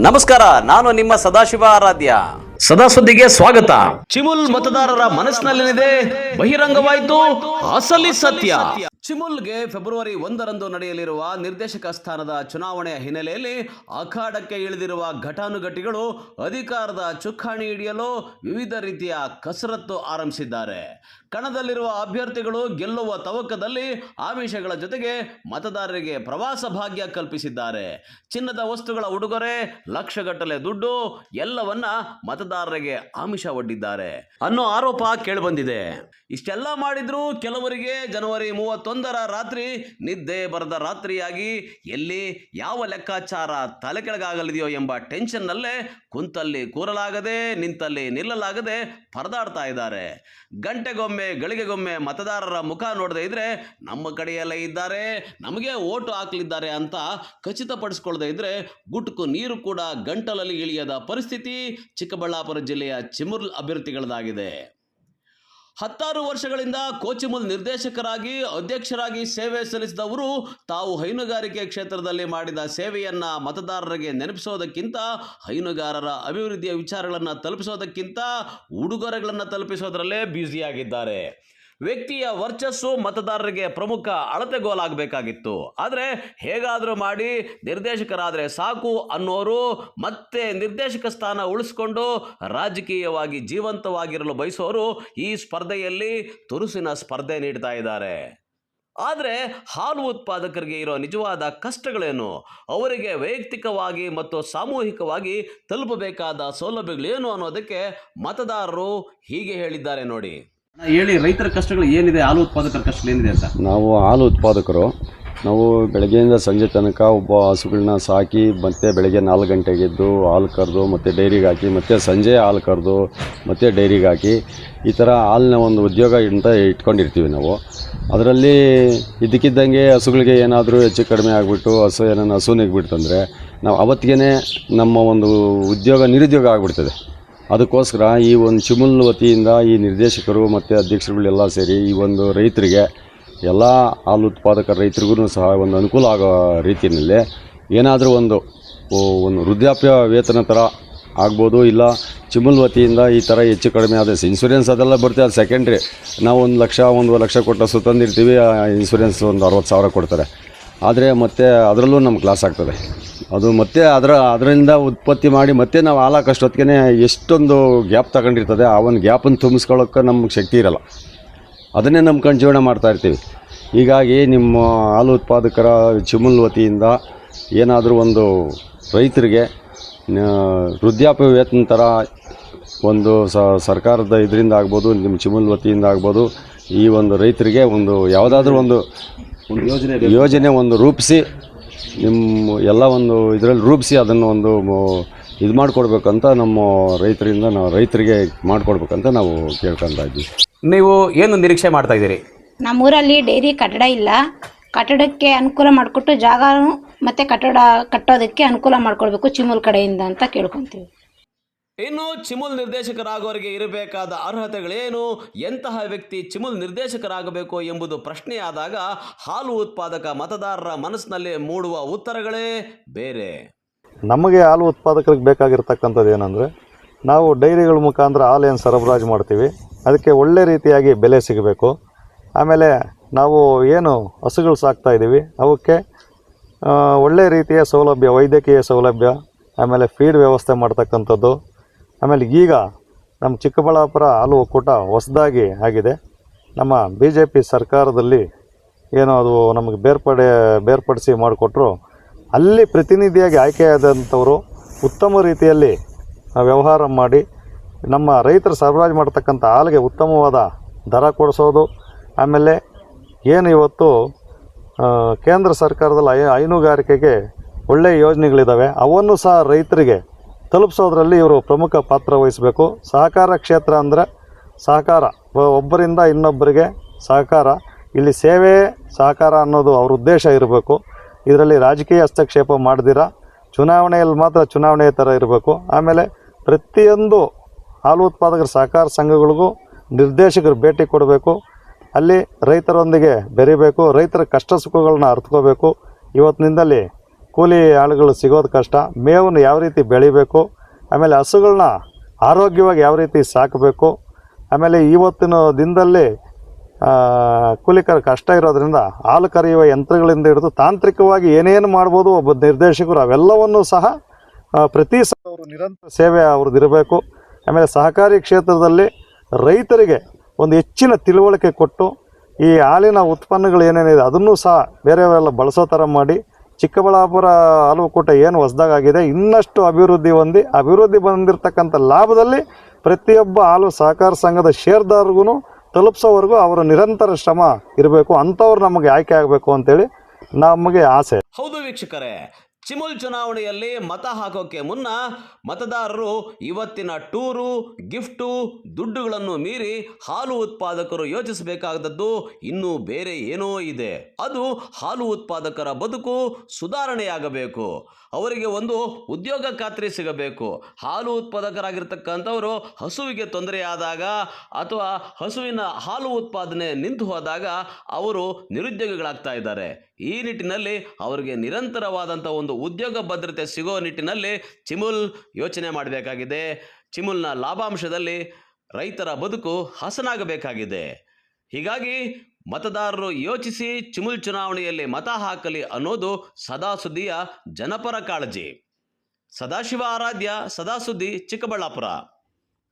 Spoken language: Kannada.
ನಮಸ್ಕಾರ, ನಾನು ನಿಮ್ಮ ಸದಾಶಿವ ಆರಾಧ್ಯ. ಸದಾಸುದ್ದಿಗೆ ಸ್ವಾಗತ. ಚಿಮುಲ್ ಮತದಾರರ ಮನಸ್ಸಿನಲ್ಲೇನಿದೆ ಬಹಿರಂಗವಾಯಿತು ಅಸಲಿ ಸತ್ಯ. ಚಿಮುಲ್ಗೆ ಫೆಬ್ರವರಿ 1ರಂದು ನಡೆಯಲಿರುವ ನಿರ್ದೇಶಕ ಸ್ಥಾನದ ಚುನಾವಣೆಯ ಹಿನ್ನೆಲೆಯಲ್ಲಿ ಅಖಾಡಕ್ಕೆ ಇಳಿದಿರುವ ಘಟಾನುಘಟಿಗಳು ಅಧಿಕಾರದ ಚುಕ್ಕಾಣಿ ಹಿಡಿಯಲು ವಿವಿಧ ರೀತಿಯ ಕಸರತ್ತು ಆರಂಭಿಸಿದ್ದಾರೆ. ಕಣದಲ್ಲಿರುವ ಅಭ್ಯರ್ಥಿಗಳು ಗೆಲ್ಲುವ ತವಕದಲ್ಲಿ ಆಮಿಷಗಳ ಜೊತೆಗೆ ಮತದಾರರಿಗೆ ಪ್ರವಾಸ ಭಾಗ್ಯ ಕಲ್ಪಿಸಿದ್ದಾರೆ. ಚಿನ್ನದ ವಸ್ತುಗಳ ಉಡುಗೊರೆ, ಲಕ್ಷಗಟ್ಟಲೆ ದುಡ್ಡು ಎಲ್ಲವನ್ನ ಮತದಾರರಿಗೆ ಆಮಿಷ ಒಡ್ಡಿದ್ದಾರೆ ಅನ್ನೋ ಆರೋಪ ಕೇಳಿಬಂದಿದೆ. ಇಷ್ಟೆಲ್ಲ ಮಾಡಿದ್ರು ಕೆಲವರಿಗೆ ಜನವರಿ 31ರ ರಾತ್ರಿ ನಿದ್ದೆ ಬರದ ರಾತ್ರಿಯಾಗಿ ಎಲ್ಲಿ ಯಾವ ಲೆಕ್ಕಾಚಾರ ತಲೆ ಕೆಳಗಾಗಲಿದೆಯೋ ಎಂಬ ಟೆನ್ಷನ್ನಲ್ಲೇ ಕುಂತಲ್ಲಿ ಕೂರಲಾಗದೆ ನಿಂತಲ್ಲಿ ನಿಲ್ಲಲಾಗದೆ ಪರದಾಡ್ತಾ ಇದ್ದಾರೆ. ಗಂಟೆಗೊಮ್ಮೆ ಗಳಿಗೆಗೊಮ್ಮೆ ಮತದಾರರ ಮುಖ ನೋಡದೇ ಇದ್ರೆ ನಮ್ಮ ಕಡೆಯಲ್ಲೇ ಇದ್ದಾರೆ, ನಮಗೆ ಓಟು ಹಾಕಲಿದ್ದಾರೆ ಅಂತ ಖಚಿತಪಡಿಸ್ಕೊಳ್ಳದೆ ಇದ್ರೆ ಗುಟ್ಕು ನೀರು ಕೂಡ ಗಂಟಲಲ್ಲಿ ಇಳಿಯದ ಪರಿಸ್ಥಿತಿ ಚಿಕ್ಕಬಳ್ಳಾಪುರ ಜಿಲ್ಲೆಯ ಚಿಮುಲ್ ಅಭ್ಯರ್ಥಿಗಳದಾಗಿದೆ. 16 ವರ್ಷಗಳಿಂದ ಕೋಚಿಮುಲ್ ನಿರ್ದೇಶಕರಾಗಿ ಅಧ್ಯಕ್ಷರಾಗಿ ಸೇವೆ ಸಲ್ಲಿಸಿದವರು ತಾವು ಹೈನುಗಾರಿಕೆ ಕ್ಷೇತ್ರದಲ್ಲಿ ಮಾಡಿದ ಸೇವೆಯನ್ನ ಮತದಾರರಿಗೆ ನೆನಪಿಸೋದಕ್ಕಿಂತ, ಹೈನುಗಾರರ ಅಭಿವೃದ್ಧಿಯ ವಿಚಾರಗಳನ್ನು ತಲುಪಿಸೋದಕ್ಕಿಂತ ಉಡುಗೊರೆಗಳನ್ನು ತಲುಪಿಸೋದ್ರಲ್ಲೇ ಬ್ಯುಸಿಯಾಗಿದ್ದಾರೆ. ವ್ಯಕ್ತಿಯ ವರ್ಚಸ್ಸು ಮತದಾರರಿಗೆ ಪ್ರಮುಖ ಅಳತೆಗೋಲಾಗಬೇಕಾಗಿತ್ತು. ಆದರೆ ಹೇಗಾದರೂ ಮಾಡಿ ನಿರ್ದೇಶಕರಾದರೆ ಸಾಕು ಅನ್ನೋರು ಮತ್ತೆ ನಿರ್ದೇಶಕ ಸ್ಥಾನ ಉಳಿಸ್ಕೊಂಡು ರಾಜಕೀಯವಾಗಿ ಜೀವಂತವಾಗಿರಲು ಬಯಸೋರು ಈ ಸ್ಪರ್ಧೆಯಲ್ಲಿ ತುರುಸಿನ ಸ್ಪರ್ಧೆ ನೀಡ್ತಾ ಇದ್ದಾರೆ. ಆದರೆ ಹಾಲು ಉತ್ಪಾದಕರಿಗೆ ಇರೋ ನಿಜವಾದ ಕಷ್ಟಗಳೇನು, ಅವರಿಗೆ ವೈಯಕ್ತಿಕವಾಗಿ ಮತ್ತು ಸಾಮೂಹಿಕವಾಗಿ ತಲುಪಬೇಕಾದ ಸೌಲಭ್ಯಗಳೇನು ಅನ್ನೋದಕ್ಕೆ ಮತದಾರರು ಹೀಗೆ ಹೇಳಿದ್ದಾರೆ ನೋಡಿ. ಹೇಳಿ, ರೈತರ ಕಷ್ಟಗಳು ಏನಿದೆ, ಹಾಲು ಉತ್ಪಾದಕರ ಕಷ್ಟಗಳು ಏನಿದೆ ಅಂತ. ನಾವು ಹಾಲು ಉತ್ಪಾದಕರು, ನಾವು ಬೆಳಗ್ಗೆಯಿಂದ ಸಂಜೆ ತನಕ ಒಬ್ಬ ಹಸುಗಳನ್ನ ಸಾಕಿ ಮತ್ತೆ ಬೆಳಗ್ಗೆ 4 ಗಂಟೆಗೆ ಎದ್ದು ಹಾಲು ಕರೆದು ಮತ್ತೆ ಡೈರಿಗೆ ಹಾಕಿ ಮತ್ತೆ ಸಂಜೆ ಹಾಲು ಕರೆದು ಮತ್ತೆ ಡೈರಿಗೆ ಹಾಕಿ ಈ ಥರ ಹಾಲಿನ ಒಂದು ಉದ್ಯೋಗ ಅಂತ ಇಟ್ಕೊಂಡಿರ್ತೀವಿ ನಾವು. ಅದರಲ್ಲಿ ಇದ್ದಕ್ಕಿದ್ದಂಗೆ ಹಸುಗಳಿಗೆ ಏನಾದರೂ ಹೆಚ್ಚು ಕಡಿಮೆ ಆಗಿಬಿಟ್ಟು ಹಸು ನೆಗ್ಬಿಡ್ತಂದರೆ ನಾವು ಅವತ್ತಿಗೆ ನಮ್ಮ ಒಂದು ಉದ್ಯೋಗ ನಿರುದ್ಯೋಗ ಆಗಿಬಿಡ್ತದೆ. ಅದಕ್ಕೋಸ್ಕರ ಈ ಒಂದು ಚಿಮುಲ್ ವತಿಯಿಂದ ಈ ನಿರ್ದೇಶಕರು ಮತ್ತು ಅಧ್ಯಕ್ಷರುಗಳೆಲ್ಲ ಸೇರಿ ಈ ಒಂದು ರೈತರಿಗೆ, ಎಲ್ಲ ಹಾಲು ಉತ್ಪಾದಕ ರೈತರಿಗೂ ಸಹ ಒಂದು ಅನುಕೂಲ ಆಗೋ ರೀತಿಯಲ್ಲಿ ಏನಾದರೂ ಒಂದು ವೃದ್ಧಾಪ್ಯ ವೇತನ ಥರ ಆಗ್ಬೋದು, ಇಲ್ಲ ಚಿಮುಲ್ ವತಿಯಿಂದ ಈ ಥರ ಹೆಚ್ಚು ಕಡಿಮೆ ಆದ ಇನ್ಶೂರೆನ್ಸ್ ಅದೆಲ್ಲ ಬರ್ತದೆ, ಅದು ಸೆಕೆಂಡ್ರಿ. ನಾವು 1 ಲಕ್ಷ ಕೊಟ್ಟು ಹಸು ತಂದಿರ್ತೀವಿ, ಇನ್ಶೂರೆನ್ಸ್ ಒಂದು 60,000 ಕೊಡ್ತಾರೆ. ಆದರೆ ಮತ್ತೆ ಅದರಲ್ಲೂ ನಮ್ಗೆ ಲಾಸ್ ಆಗ್ತದೆ. ಅದು ಮತ್ತೆ ಅದರಿಂದ ಉತ್ಪತ್ತಿ ಮಾಡಿ ಮತ್ತೆ ನಾವು ಹಾಲು ಹಾಕೋಷ್ಟೊತ್ತಿಗೆ ಎಷ್ಟೊಂದು ಗ್ಯಾಪ್ ತಗೊಂಡಿರ್ತದೆ, ಆ ಒಂದು ಗ್ಯಾಪನ್ನು ತುಂಬಿಸ್ಕೊಳ್ಳೋಕ್ಕೆ ನಮ್ಗೆ ಶಕ್ತಿ ಇರಲ್ಲ. ಅದನ್ನೇ ನಂಬ್ಕೊಂಡು ಜೀವನ ಮಾಡ್ತಾಯಿರ್ತೀವಿ. ಹೀಗಾಗಿ ನಿಮ್ಮ ಹಾಲು ಉತ್ಪಾದಕರ ಚಿಮುಲ್ ವತಿಯಿಂದ ಏನಾದರೂ ಒಂದು ರೈತರಿಗೆ ವೃದ್ಧಾಪ್ಯ ವೇತನ ಥರ ಒಂದು ಸರ್ಕಾರದ ಇದರಿಂದ ಆಗ್ಬೋದು, ನಿಮ್ಮ ಚಿಮುಲ್ ವತಿಯಿಂದ ಆಗ್ಬೋದು, ಈ ಒಂದು ರೈತರಿಗೆ ಒಂದು ಯಾವುದಾದ್ರೂ ಒಂದು ಯೋಜನೆ ಒಂದು ರೂಪಿಸಿ ನಿಮ್ಮ ಎಲ್ಲ ಒಂದು ಇದರಲ್ಲಿ ರೂಪಿಸಿ ಅದನ್ನು ಒಂದು ಇದು ಮಾಡಿಕೊಡ್ಬೇಕಂತ ನಮ್ಮ ರೈತರಿಗೆ ಮಾಡಿಕೊಡ್ಬೇಕಂತ ನಾವು ಕೇಳ್ಕೊತಾ ಇದ್ದೀವಿ. ನೀವು ಏನು ನಿರೀಕ್ಷೆ ಮಾಡ್ತಾ ಇದ್ದೀರಿ? ನಮ್ಮೂರಲ್ಲಿ ಡೈರಿ ಕಟ್ಟಡ ಇಲ್ಲ, ಕಟ್ಟಡಕ್ಕೆ ಅನುಕೂಲ ಮಾಡಿಕೊಟ್ಟು ಜಾಗ ಮತ್ತು ಕಟ್ಟಡ ಕಟ್ಟೋದಕ್ಕೆ ಅನುಕೂಲ ಮಾಡಿಕೊಡ್ಬೇಕು ಚಿಮುಲ್ ಕಡೆಯಿಂದ ಅಂತ ಕೇಳ್ಕೊತೀವಿ. ಇನ್ನು ಚಿಮುಲ್ ನಿರ್ದೇಶಕರಾಗೋರಿಗೆ ಇರಬೇಕಾದ ಅರ್ಹತೆಗಳೇನು, ಎಂತಹ ವ್ಯಕ್ತಿ ಚಿಮುಲ್ ನಿರ್ದೇಶಕರಾಗಬೇಕು ಎಂಬುದು ಪ್ರಶ್ನೆಯಾದಾಗ ಹಾಲು ಉತ್ಪಾದಕ ಮತದಾರರ ಮನಸ್ಸಿನಲ್ಲಿ ಮೂಡುವ ಉತ್ತರಗಳೇ ಬೇರೆ. ನಮಗೆ ಹಾಲು ಉತ್ಪಾದಕರಿಗೆ ಬೇಕಾಗಿರ್ತಕ್ಕಂಥದ್ದು ಏನಂದರೆ, ನಾವು ಡೈರಿಗಳ ಮುಖಾಂತರ ಹಾಲು ಏನು ಸರಬರಾಜು ಮಾಡ್ತೀವಿ ಅದಕ್ಕೆ ಒಳ್ಳೆ ರೀತಿಯಾಗಿ ಬೆಲೆ ಸಿಗಬೇಕು. ಆಮೇಲೆ ನಾವು ಏನು ಹಸುಗಳು ಸಾಕ್ತಾ ಇದ್ದೀವಿ ಅವಕ್ಕೆ ಒಳ್ಳೆ ರೀತಿಯ ಸೌಲಭ್ಯ, ವೈದ್ಯಕೀಯ ಸೌಲಭ್ಯ, ಆಮೇಲೆ ಫೀಡ್ ವ್ಯವಸ್ಥೆ ಮಾಡ್ತಕ್ಕಂಥದ್ದು. ಆಮೇಲೆ ಈಗ ನಮ್ಮ ಚಿಕ್ಕಬಳ್ಳಾಪುರ ಹಾಲು ಒಕ್ಕೂಟ ಹೊಸದಾಗಿ ಆಗಿದೆ. ನಮ್ಮ BJP ಸರ್ಕಾರದಲ್ಲಿ ಏನೋ ಅದು ನಮಗೆ ಬೇರ್ಪಡಿಸಿ ಮಾಡಿಕೊಟ್ರು. ಅಲ್ಲಿ ಪ್ರತಿನಿಧಿಯಾಗಿ ಆಯ್ಕೆಯಾದಂಥವರು ಉತ್ತಮ ರೀತಿಯಲ್ಲಿ ವ್ಯವಹಾರ ಮಾಡಿ ನಮ್ಮ ರೈತರು ಸರಬರಾಜು ಮಾಡ್ತಕ್ಕಂಥ ಹಾಲಿಗೆ ಉತ್ತಮವಾದ ದರ ಕೊಡಿಸೋದು. ಆಮೇಲೆ ಏನು ಇವತ್ತು ಕೇಂದ್ರ ಸರ್ಕಾರದಲ್ಲಿ ಹೈನುಗಾರಿಕೆಗೆ ಒಳ್ಳೆಯ ಯೋಜನೆಗಳಿದ್ದಾವೆ, ಅವನ್ನು ಸಹ ರೈತರಿಗೆ ತಲುಪಿಸೋದ್ರಲ್ಲಿ ಇವರು ಪ್ರಮುಖ ಪಾತ್ರ ವಹಿಸಬೇಕು. ಸಹಕಾರ ಕ್ಷೇತ್ರ ಅಂದರೆ ಸಹಕಾರ, ಒಬ್ಬರಿಂದ ಇನ್ನೊಬ್ಬರಿಗೆ ಸಹಕಾರ, ಇಲ್ಲಿ ಸೇವೆ ಸಹಕಾರ ಅನ್ನೋದು ಅವ್ರ ಉದ್ದೇಶ ಇರಬೇಕು. ಇದರಲ್ಲಿ ರಾಜಕೀಯ ಹಸ್ತಕ್ಷೇಪ ಮಾಡ್ದಿರ ಚುನಾವಣೆಯಲ್ಲಿ ಮಾತ್ರ ಚುನಾವಣೆ ಥರ ಇರಬೇಕು. ಆಮೇಲೆ ಪ್ರತಿಯೊಂದು ಹಾಲು ಉತ್ಪಾದಕರ ಸಹಕಾರ ಸಂಘಗಳಿಗೂ ನಿರ್ದೇಶಕರು ಭೇಟಿ ಕೊಡಬೇಕು, ಅಲ್ಲಿ ರೈತರೊಂದಿಗೆ ಬೆರಿಬೇಕು, ರೈತರ ಕಷ್ಟ ಸುಖಗಳನ್ನ ಅರ್ಥಕೋಬೇಕು. ಇವತ್ತಿನಿಂದಲೇ ಕೂಲಿ ಆಳುಗಳು ಸಿಗೋದು ಕಷ್ಟ. ಮೇವನ್ನು ಯಾವ ರೀತಿ ಬೆಳಿಬೇಕು, ಆಮೇಲೆ ಹಸುಗಳನ್ನ ಆರೋಗ್ಯವಾಗಿ ಯಾವ ರೀತಿ ಸಾಕಬೇಕು, ಆಮೇಲೆ ಇವತ್ತಿನ ದಿನದಲ್ಲಿ ಕೂಲಿಕರ ಕಷ್ಟ ಇರೋದ್ರಿಂದ ಹಾಲು ಕರೆಯುವ ಯಂತ್ರಗಳಿಂದ ಹಿಡಿದು ತಾಂತ್ರಿಕವಾಗಿ ಏನೇನು ಮಾಡ್ಬೋದು ಒಬ್ಬ ನಿರ್ದೇಶಕರು ಅವೆಲ್ಲವನ್ನೂ ಸಹ ಪ್ರತಿ ಅವರು ನಿರಂತರ ಸೇವೆ ಅವ್ರದ್ದು ಇರಬೇಕು. ಆಮೇಲೆ ಸಹಕಾರಿ ಕ್ಷೇತ್ರದಲ್ಲಿ ರೈತರಿಗೆ ಒಂದು ಹೆಚ್ಚಿನ ತಿಳುವಳಿಕೆ ಕೊಟ್ಟು ಈ ಹಾಲಿನ ಉತ್ಪನ್ನಗಳು ಏನೇನಿದೆ ಅದನ್ನು ಸಹ ಬೇರೆಯವರೆಲ್ಲ ಬಳಸೋ ಥರ ಮಾಡಿ ಚಿಕ್ಕಬಳ್ಳಾಪುರ ಹಾಲು ಒಕ್ಕೂಟ ಏನು ಹೊಸದಾಗಿದೆ ಇನ್ನಷ್ಟು ಅಭಿವೃದ್ಧಿ ಬಂದಿರತಕ್ಕಂಥ ಲಾಭದಲ್ಲಿ ಪ್ರತಿಯೊಬ್ಬ ಹಾಲು ಸಹಕಾರ ಸಂಘದ ಷೇರ್ದಾರ್ಗೂ ತಲುಪಿಸೋವರೆಗೂ ಅವರ ನಿರಂತರ ಶ್ರಮ ಇರಬೇಕು. ಅಂಥವ್ರು ನಮಗೆ ಆಯ್ಕೆ ಆಗಬೇಕು ಅಂತೇಳಿ ನಮಗೆ ಆಸೆ. ಹೌದು ವೀಕ್ಷಕರೇ, ಚಿಮುಲ್ ಚುನಾವಣೆಯಲ್ಲಿ ಮತ ಹಾಕೋಕೆ ಮುನ್ನ ಮತದಾರರು ಇವತ್ತಿನ ಟೂರು, ಗಿಫ್ಟು, ದುಡ್ಡುಗಳನ್ನು ಮೀರಿ ಹಾಲು ಉತ್ಪಾದಕರು ಯೋಚಿಸಬೇಕಾದದ್ದು ಇನ್ನೂ ಬೇರೆ ಏನೋ ಇದೆ. ಅದು ಹಾಲು ಉತ್ಪಾದಕರ ಬದುಕು ಸುಧಾರಣೆಯಾಗಬೇಕು, ಅವರಿಗೆ ಒಂದು ಉದ್ಯೋಗ ಖಾತ್ರಿ ಸಿಗಬೇಕು. ಹಾಲು ಉತ್ಪಾದಕರಾಗಿರ್ತಕ್ಕಂಥವರು ಹಸುವಿಗೆ ತೊಂದರೆಯಾದಾಗ ಅಥವಾ ಹಸುವಿನ ಹಾಲು ಉತ್ಪಾದನೆ ನಿಂತು ಹೋದಾಗ ಅವರು ನಿರುದ್ಯೋಗಿಗಳಾಗ್ತಾ ಇದ್ದಾರೆ. ಈ ನಿಟ್ಟಿನಲ್ಲಿ ಅವರಿಗೆ ನಿರಂತರವಾದಂಥ ಒಂದು ಉದ್ಯೋಗ ಭದ್ರತೆ ಸಿಗೋ ನಿಟ್ಟಿನಲ್ಲಿ ಚಿಮುಲ್ ಯೋಚನೆ ಮಾಡಬೇಕಾಗಿದೆ. ಚಿಮುಲ್ನ ಲಾಭಾಂಶದಲ್ಲಿ ರೈತರ ಬದುಕು ಹಸನಾಗಬೇಕಾಗಿದೆ. ಹೀಗಾಗಿ ಮತದಾರರು ಯೋಚಿಸಿ ಚಿಮುಲ್ ಚುನಾವಣೆಯಲ್ಲಿ ಮತ ಹಾಕಲಿ ಅನ್ನೋದು ಸದಾ ಸುದ್ದಿಯ ಜನಪರ ಕಾಳಜಿ. ಸದಾಶಿವ ಆರಾಧ್ಯ, ಸದಾ ಸುದ್ದಿ, ಚಿಕ್ಕಬಳ್ಳಾಪುರ.